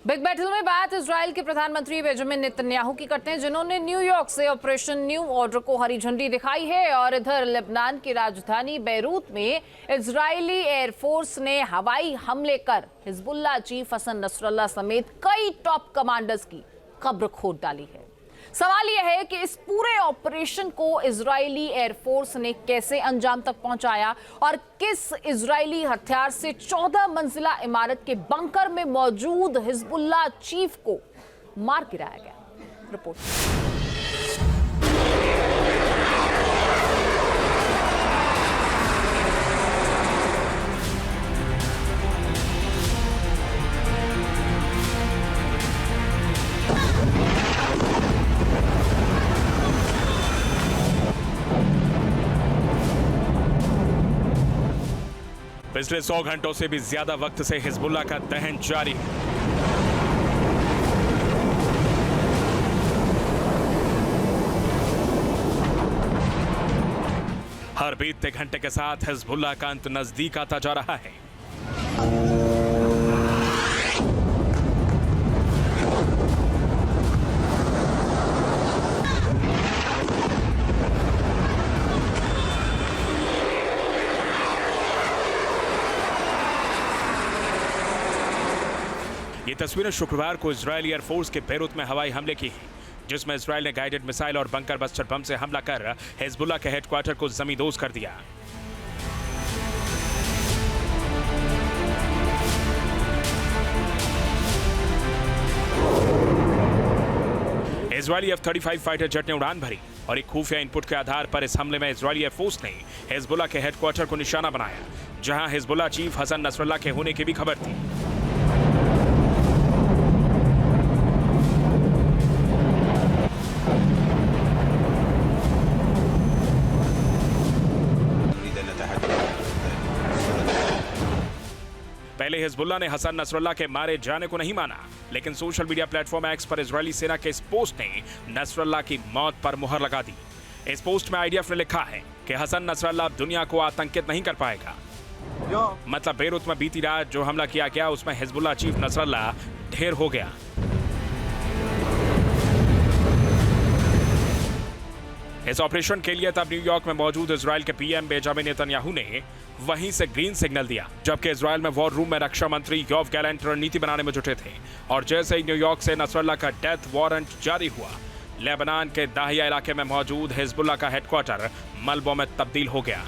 Big battle में बात Israel के प्रधानमंत्री बेंजामिन नेतन्याहू की करते हैं, जिन्होंने न्यूयॉर्क से ऑपरेशन न्यू ऑर्डर को हरी झंडी दिखाई है। और इधर लेबनान की राजधानी बैरूत में इजरायली एयरफोर्स ने हवाई हमले कर हिजबुल्लाह चीफ हसन नसरल्लाह समेत कई टॉप कमांडर्स की कब्र खोद डाली है। सवाल यह है कि इस पूरे ऑपरेशन को इजरायली एयरफोर्स ने कैसे अंजाम तक पहुंचाया और किस इजरायली हथियार से 14 मंजिला इमारत के बंकर में मौजूद हिजबुल्लाह चीफ को मार गिराया गया। रिपोर्ट। पिछले 100 घंटों से भी ज्यादा वक्त से हिजबुल्लाह का दहन जारी है। हर बीतते घंटे के साथ हिजबुल्लाह का अंत नजदीक आता जा रहा है। ये तस्वीरें शुक्रवार को इजरायली एयरफोर्स के बैरूत में हवाई हमले की हैं, जिसमें इजरायल ने गाइडेड मिसाइल और बंकर बस्टर बम से हमला कर हिजबुल्लाह के हेडक्वार्टर को जमींदोज कर दिया। इजरायली F-35 फाइटर जेट ने उड़ान भरी और एक खुफिया इनपुट के आधार पर इस हमले में इजरायली एयरफोर्स ने हिजबुल्लाह के हेडक्वार्टर को निशाना बनाया, जहां हिजबुल्लाह चीफ हसन नसरल्लाह के होने की भी खबर थी। पहले हिजबुल्लाह ने हसन नसरल्लाह के मारे जाने को नहीं माना, लेकिन सोशल मीडिया प्लेटफॉर्म एक्स पर इजरायली सेना के इस पोस्ट ने नसरल्लाह की मौत पर मुहर लगा दी। इस पोस्ट में IDF ने लिखा है कि हसन नसरल्लाह अब दुनिया को आतंकित नहीं कर पाएगा। मतलब बैरूत में बीती रात जो हमला किया गया उसमें हिजबुल्लाह चीफ नसरल्लाह ढेर हो गया। इस ऑपरेशन के लिए तब न्यूयॉर्क में मौजूद इजरायल के PM बेंजामिन नेतन्याहू ने वहीं से ग्रीन सिग्नल दिया, जबकि इजरायल में वॉर रूम में रक्षा मंत्री योव गैलेंट रणनीति बनाने में जुटे थे। और जैसे ही न्यूयॉर्क से नसरल्लाह का डेथ वारंट जारी हुआ, लेबनान के दाहिया इलाके में मौजूद हिजबुल्लाह का हेडक्वार्टर मलबों में तब्दील हो गया।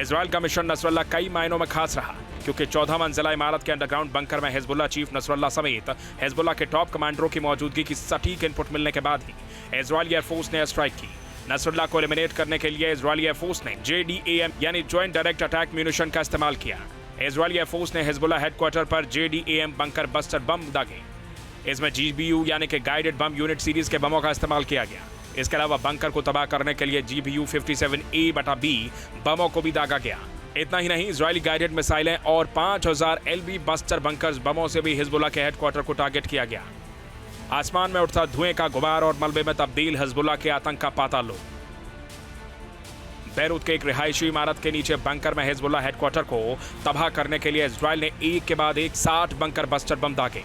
इजरायल का मिशन नसरल्लाह कई मायनों में खास रहा, क्योंकि 14 मंजिला इमारत के अंडरग्राउंड बंकर में हिजबुल्लाह चीफ नसरल्लाह समेत हिजबुल्लाह के टॉप कमांडरों की मौजूदगी की सटीक इनपुट मिलने के बाद ही इजरायली एयरफोर्स ने एयर स्ट्राइक की। नसरल्लाह को एलिमिनेट करने के लिए इजरायली एयरफोर्स ने JDAM यानी ज्वाइंट डायरेक्ट अटैक म्यूनिशन का इस्तेमाल किया। इजरायली एयरफोर्स ने हिजबुल्लाह हेडक्वार्टर पर JDAM बंकर बस्टर बम दागे। इसमें GBU यानी कि गाइडेड बम यूनिट सीरीज के बमों का इस्तेमाल किया गया। इसके अलावा बंकर को तबाह करने के लिए GBU 57A/B बमों को भी दागा गया। इतना ही नहीं, इजरायली गाइडेड मिसाइलें और 5000 LB बस्टर बंकर्स बमों से भी हिजबुल्लाह के हेडक्वार्टर को टारगेट किया गया। आसमान में उठता धुएं का गुबार और मलबे में तब्दील हिजबुल्लाह के आतंक का पाताल लोक। बैरूत के एक रिहायशी इमारत के नीचे बंकर में हिजबुल्लाह हेडक्वार्टर को तबाह करने के लिए इजरायल ने एक के बाद एक 60 बंकर बस्टर बम दागे।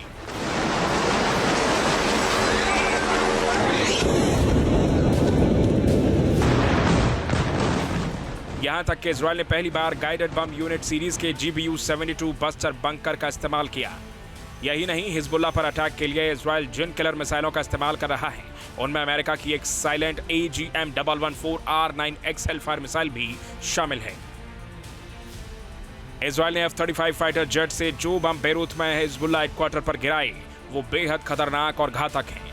यहां तक कि इजरायल ने पहली बार गाइडेड बम यूनिट सीरीज के GBU 72 बस्टर बंकर का इस्तेमाल किया। यही नहीं, हिजबुल्लाह पर अटैक के लिए इजरायल जिन किलर मिसाइलों का इस्तेमाल कर रहा है, उनमें अमेरिका की एक साइलेंट AGM-114R9X हेलफायर मिसाइल भी शामिल है। इजरायल ने F-35 फाइटर जेट से जो बम बैरूत में हिजबुल्लाह हेडक्वार्टर पर गिराए, वो बेहद खतरनाक और घातक हैं।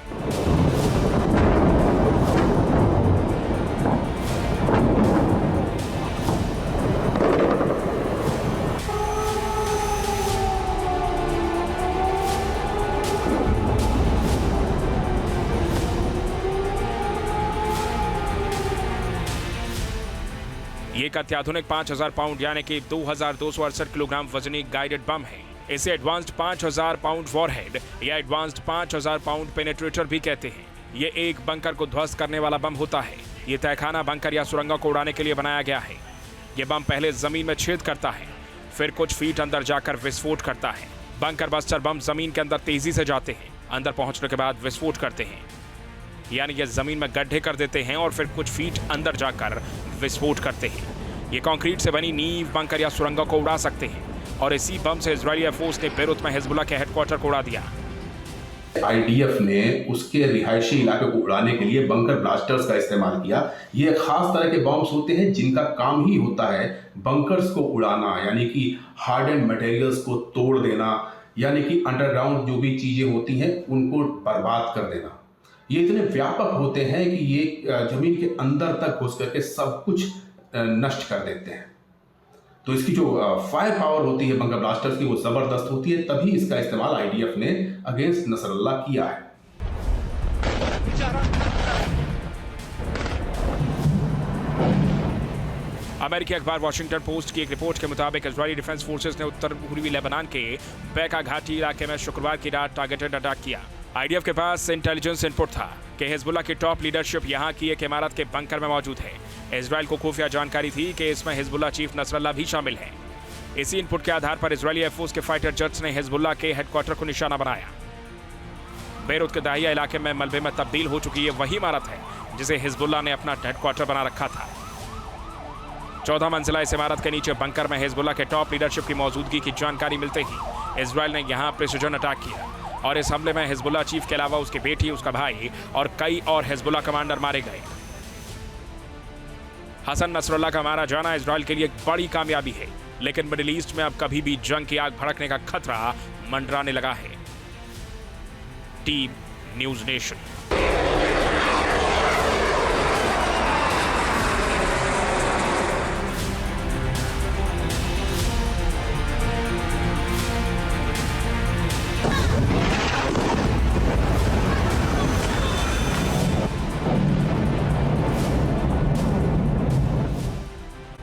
ये एक अत्याधुनिक 5000 पाउंड यानी कि 2268 किलोग्राम वजनी गाइडेड बम है। इसे एडवांस्ड 5000 पाउंड वॉरहेड या एडवांस्ड 5000 पाउंड पेनेट्रेटर भी कहते हैं। ये एक बंकर को ध्वस्त करने वाला बम होता है। ये तहखाना बंकर या सुरंगों को उड़ाने के लिए बनाया गया है। ये बम पहले जमीन में छेद करता है, फिर कुछ फीट अंदर जाकर विस्फोट करता है। बंकर बस्टर बम जमीन के अंदर तेजी से जाते हैं, अंदर पहुंचने के बाद विस्फोट करते हैं, यानी ये जमीन में गड्ढे कर देते हैं और फिर कुछ फीट अंदर जाकर विस्फोट करते हैं। ये कंक्रीट से बनी नींव बंकर या सुरंगों को उड़ा सकते हैं और इसी बम से इजरायली एयरफोर्स ने बेरूत में हिजबुल्ला के हेडक्वार्टर को उड़ा दिया। आईडीएफ ने उसके रिहायशी इलाके को उड़ाने के लिए बंकर ब्लास्टर्स का इस्तेमाल किया। ये खास तरह के बॉम्ब्स होते हैं जिनका काम ही होता है बंकर्स को उड़ाना, यानी कि हार्डेंड मटेरियल्स को तोड़ देना, यानी कि अंडरग्राउंड जो भी चीजें होती हैं उनको बर्बाद कर देना। ये इतने व्यापक होते हैं कि ये जमीन के अंदर तक घुस करके सब कुछ नष्ट कर देते हैं। तो इसकी जो फायर पावर होती है बंकर ब्लास्टर्स की वो जबरदस्त होती है, तभी इसका इस्तेमाल आईडीएफ ने अगेंस्ट नसरुल्लाह किया है। अमेरिकी अखबार वॉशिंगटन पोस्ट की एक रिपोर्ट के मुताबिक इजरायली डिफेंस फोर्सेस ने उत्तर पूर्वी लेबनान के बैका घाटी इलाके में शुक्रवार की रात टारगेटेड अटैक किया। आईडीएफ के पास इंटेलिजेंस इनपुट था कि हिजबुल्ला की टॉप लीडरशिप यहां की एक इमारत के बंकर में मौजूद है। इजराइल को खुफिया जानकारी थी कि इसमें हिजबुल्ला चीफ नसरुल्लाह भी शामिल है। इसी इनपुट के आधार पर इजरायली एयरफोर्स के फाइटर जेट्स ने हिजबुल्ला के हेडक्वार्टर को निशाना बनाया। बेरूत के दाहिया इलाके में मलबे में तब्दील हो चुकी ये वही इमारत है जिसे हिजबुल्ला ने अपना हेडक्वार्टर बना रखा था। 14 मंजिला इस इमारत के नीचे बंकर में हिजबुल्ला के टॉप लीडरशिप की मौजूदगी की जानकारी मिलते ही इजराइल ने यहां प्रिसिजन अटैक किया और इस हमले में हिजबुल्ला चीफ के अलावा उसकी बेटी, उसका भाई और कई और हिजबुल्ला कमांडर मारे गए। हसन नसरुल्लाह का मारा जाना इजराइल के लिए एक बड़ी कामयाबी है, लेकिन मिडिल ईस्ट में अब कभी भी जंग की आग भड़कने का खतरा मंडराने लगा है। Team news nation.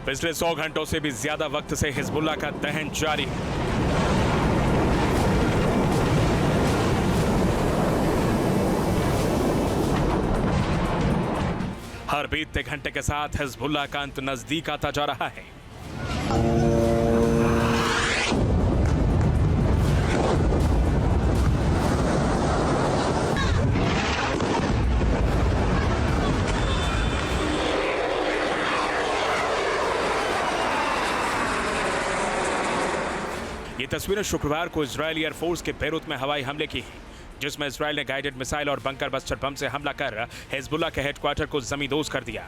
पिछले 100 घंटों से भी ज्यादा वक्त से हिजबुल्ला का दहन जारी है। हर बीतते घंटे के साथ हिजबुल्ला का अंत नजदीक आता जा रहा है। ये तस्वीरें शुक्रवार को इजरायली एयरफोर्स के बेरूत में हवाई हमले की हैं, जिसमें इजरायल ने गाइडेड मिसाइल और बंकर बस्टर बम से हमला कर हिजबुल्ला के हेडक्वार्टर को जमींदोज कर दिया।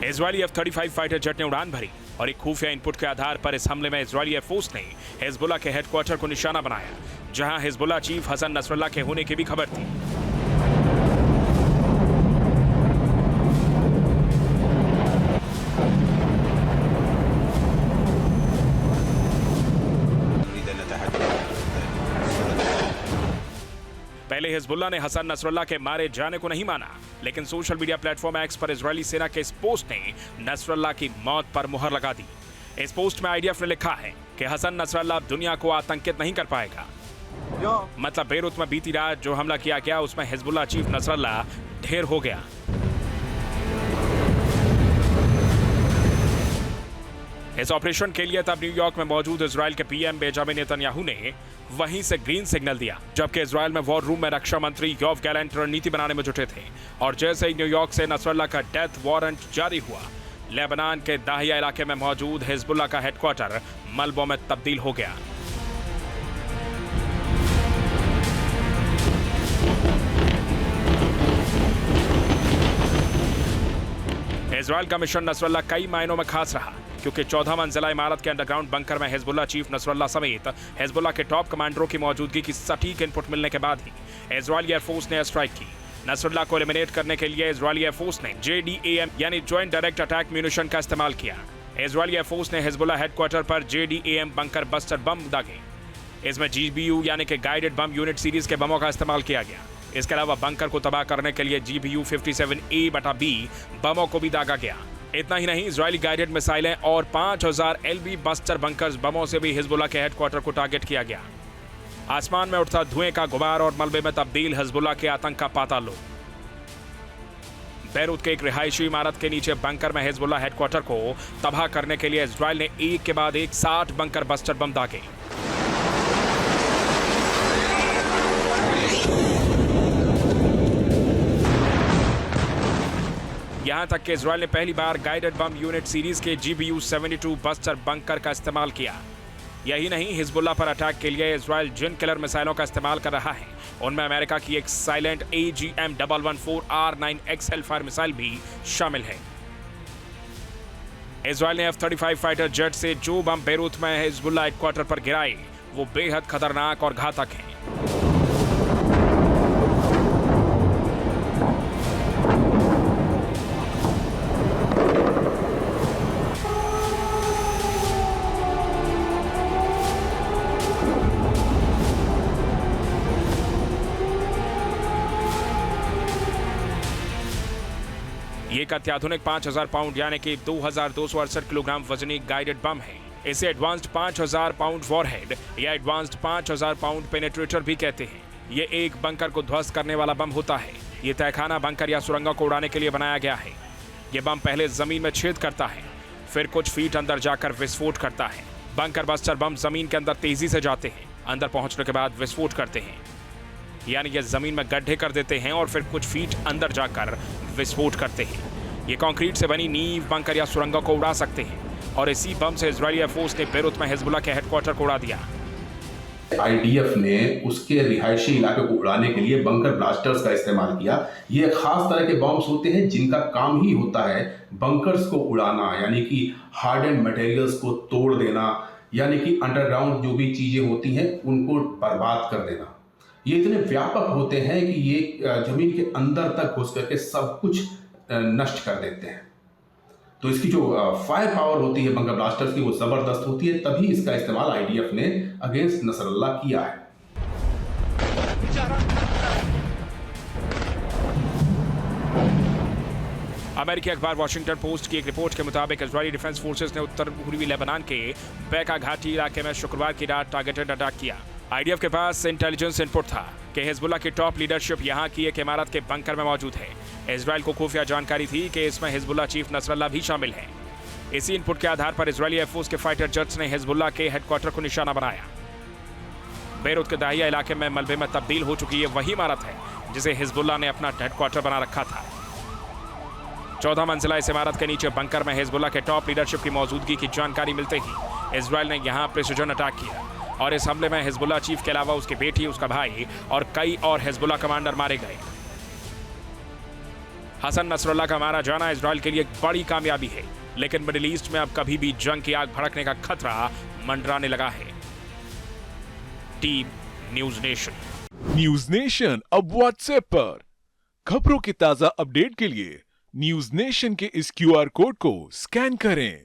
इजरायली F-35 फाइटर जेट ने उड़ान भरी और एक खुफिया इनपुट के आधार पर इस हमले में इजरायली एयरफोर्स ने हिजबुल्ला के हेडक्वार्टर को निशाना बनाया, जहां हिजबुल्ला चीफ हसन नसरुल्लाह के होने की भी खबर थी। पहले हिजबुल्ला ने हसन नसरुल्लाह के मारे जाने को नहीं माना, लेकिन सोशल मीडिया प्लेटफॉर्म एक्स पर इजरायली सेना के इस पोस्ट ने नसरुल्लाह की मौत पर मुहर लगा दी। इस पोस्ट में आईडीएफ ने लिखा है कि हसन नसरुल्लाह अब दुनिया को आतंकित नहीं कर पाएगा। मतलब बेरूत में बीती रात जो हमला किया गया उसमें हिजबुल्ला चीफ नसरुल्लाह ढेर हो गया। इस ऑपरेशन के लिए तब न्यूयॉर्क में मौजूद इजराइल के पीएम बेंजामिन नेतन्याहू ने वहीं से ग्रीन सिग्नल दिया, जबकि इजराइल में वॉर रूम में रक्षा मंत्री योव गैलेंट रणनीति बनाने में जुटे थे। और जैसे ही न्यूयॉर्क से नसरुल्लाह का डेथ वारंट जारी हुआ, लेबनान के दाहिया इलाके में मौजूद हिजबुल्लाह का हेडक्वार्टर मलबों में तब्दील हो गया। इजराइल का मिशन नसरुल्लाह कई मायनों में खास रहा, क्योंकि 14 मंजिला इमारत के अंडरग्राउंड बंकर में हिजबुल्ला चीफ नसरुल्लाह समेत हिजबुल्लाह के टॉप कमांडरों की मौजूदगी की सटीक इनपुट मिलने के बाद ही इजरायली एयरफोर्स ने एयर स्ट्राइक की। नसरुल्लाह को एलिमिनेट करने के लिए इजरायली एयरफोर्स ने JDAM यानी ज्वाइंट डायरेक्ट अटैक म्यूनिशन का इस्तेमाल किया। इजरायली एयरफोर्स ने हिजबुल्ला हेडक्वार्टर पर JDAM बंकर बस्टर बम दागे। इसमें GBU यानी कि गाइडेड बम यूनिट सीरीज के बमों का इस्तेमाल किया गया। इसके अलावा बंकर को तबाह करने के लिए GBU 57A/B बमों को भी दागा गया। इतना ही नहीं, इजरायली गाइडेड मिसाइलें और 5000 LB बस्टर बंकर्स बमों से भी हिजबुल्लाह के हेडक्वार्टर को टारगेट किया गया। आसमान में उठता धुएं का गुबार और मलबे में तब्दील हिजबुल्लाह के आतंक का पाताल। बैरूत के एक रिहायशी इमारत के नीचे बंकर में हिजबुल्लाह हेडक्वार्टर को तबाह करने के लिए इजरायल ने एक के बाद एक 60 बंकर बस्टर बम दागे। यहां तक कि इजरायल ने पहली बार गाइडेड बम यूनिट सीरीज के GBU-72 बस्टर बंकर का इस्तेमाल किया। यही नहीं, हिजबुल्लाह पर अटैक के लिए इजरायल जिन किलर मिसाइलों का इस्तेमाल कर रहा है उनमें अमेरिका की एक साइलेंट AGM-114R9X हेलफायर मिसाइल भी शामिल है। इजरायल ने F-35 फाइटर जेट से जो बम बैरूत में हिजबुल्लाह हेडक्वार्टर पर गिराए वो बेहद खतरनाक और घातक हैं। ये एक अत्याधुनिक 5000 पाउंड यानी कि 2268 किलोग्राम वजनी गाइडेड बम है। इसे एडवांस्ड 5000 पाउंड वॉरहेड या एडवांस्ड 5000 पाउंड पेनेट्रेटर भी कहते हैं। ये एक बंकर को ध्वस्त करने वाला बम होता है। ये तहखाना बंकर या सुरंगों को उड़ाने के लिए बनाया गया है। ये बम पहले जमीन में छेद करता है, फिर कुछ फीट अंदर जाकर विस्फोट करता है। बंकर बस्टर बम जमीन के अंदर तेजी से जाते हैं, अंदर पहुंचने के बाद विस्फोट करते हैं, यानी ये जमीन में गड्ढे कर देते हैं और फिर कुछ फीट अंदर जाकर विस्फोट करते हैं। ये कंक्रीट से बनी नींव, बंकर या सुरंगों को उड़ा सकते हैं और इसी बम से इजरायली एयरफोर्स ने बैरूत में हिजबुल्लाह के हेडक्वार्टर को उड़ा दिया। IDF ने उसके रिहायशी इलाके को उड़ाने के लिए बंकर ब्लास्टर्स का इस्तेमाल किया। ये खास तरह के बॉम्ब्स होते हैं जिनका काम ही होता है बंकर्स को उड़ाना, यानी कि हार्डेंड मटेरियल्स को तोड़ देना, यानी कि अंडरग्राउंड जो भी चीजें होती हैं उनको बर्बाद कर देना। ये इतने व्यापक होते हैं कि ये जमीन के अंदर तक घुस करके सब कुछ नष्ट कर देते हैं। तो इसकी जो फायर पावर होती है बंकर ब्लास्टर्स की वो जबरदस्त होती है, तभी इसका इस्तेमाल IDF ने अगेंस्ट नसरुल्लाह किया है। अमेरिकी अखबार वॉशिंगटन पोस्ट की एक रिपोर्ट के मुताबिक इजरायली डिफेंस फोर्सेस ने उत्तर पूर्वी लेबनान के बैका घाटी इलाके में शुक्रवार की रात टारगेटेड अटैक किया। IDF के पास इंटेलिजेंस इनपुट था कि हिजबुल्लाह की टॉप लीडरशिप यहां की एक इमारत के बंकर में मौजूद है। इजरायल को खुफिया जानकारी थी कि इसमें हिजबुल्लाह चीफ नसरुल्लाह भी शामिल है। इसी इनपुट के आधार पर इजरायली एयरफोर्स के फाइटर जेट्स ने हिजबुल्लाह के हेडक्वार्टर को निशाना बनाया। बैरूत के दाहिया इलाके में मलबे में तब्दील हो चुकी ये वही इमारत है जिसे हिजबुल्लाह ने अपना हेडक्वार्टर बना रखा था। 14 मंजिला इस इमारत के नीचे बंकर में हिजबुल्लाह के टॉप लीडरशिप की मौजूदगी की जानकारी मिलते ही इजरायल ने यहां प्रिसिजन अटैक किया और इस हमले में हिजबुल्लाह चीफ के अलावा उसकी बेटी, उसका भाई और कई और हिजबुल्लाह कमांडर मारे गए। हसन नसरुल्लाह का मारा जाना इजरायल के लिए एक बड़ी कामयाबी है, लेकिन मिडिल ईस्ट में अब कभी भी जंग की आग भड़कने का खतरा मंडराने लगा है। Team news nation. News nation अब व्हाट्सएप पर खबरों की ताजा अपडेट के लिए न्यूज नेशन के इस QR कोड को स्कैन करें।